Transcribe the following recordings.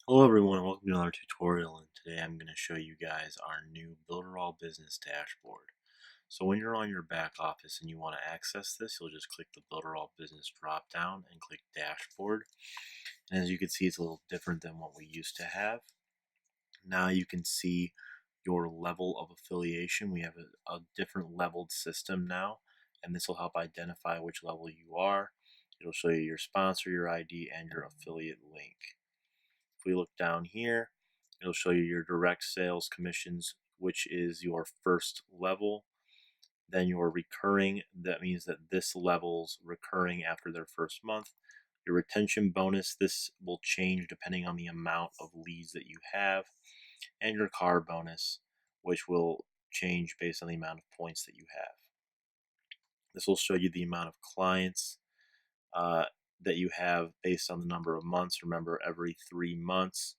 Hello everyone, welcome to another tutorial, and today I'm going to show you guys our new Builderall business dashboard. So when you're on your back office and you want to access this, you'll just click the Builderall business drop down and click dashboard. And as you can see, it's a little different than what we used to have. Now you can see your level of affiliation. We have a different leveled system now, and this will help identify which level you are. It'll show you your sponsor, your ID, and your affiliate link. If we look down here, it'll show you your direct sales commissions, which is your first level. Then your recurring, that means that this level's recurring after their first month. Your retention bonus, this will change depending on the amount of leads that you have. And your car bonus, which will change based on the amount of points that you have. This will show you the amount of clients uh, that you have based on the number of months. Remember, every 3 months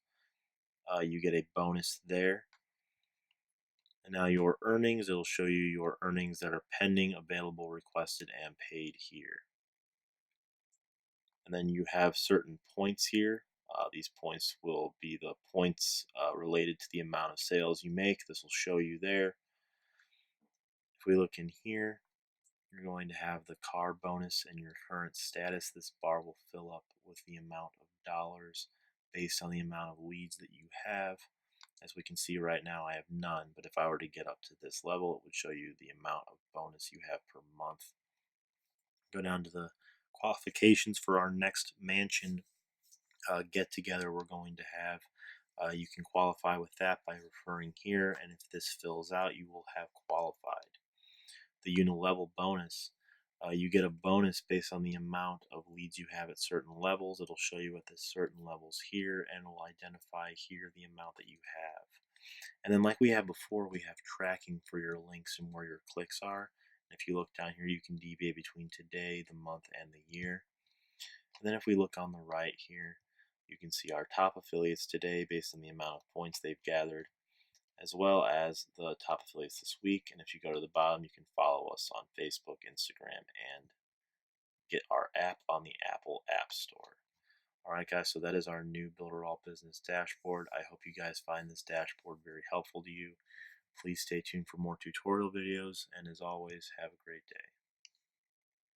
you get a bonus there. And now your earnings, it'll show you your earnings that are pending, available, requested, and paid here. And then you have certain points here. These points will be the points related to the amount of sales you make. This will show you there. If we look in here, you're going to have the car bonus and your current status. This bar will fill up with the amount of dollars based on the amount of leads that you have. As we can see right now, I have none, but if I were to get up to this level, it would show you the amount of bonus you have per month. Go down to the qualifications for our next mansion get together we're going to have. You can qualify with that by referring here, and if this fills out, you will have qualified. The unilevel bonus, you get a bonus based on the amount of leads you have at certain levels. It'll show you at the certain levels here, and will identify here the amount that you have. And then like we had before, we have tracking for your links and where your clicks are. And if you look down here, you can deviate between today, the month, and the year. And then if we look on the right here, you can see our top affiliates today based on the amount of points they've gathered, as well as the top affiliates this week. And if you go to the bottom, you can follow us on Facebook, Instagram, and get our app on the Apple App Store. Alright guys, so that is our new Builderall business dashboard. I hope you guys find this dashboard very helpful to you. Please stay tuned for more tutorial videos, and as always, have a great day.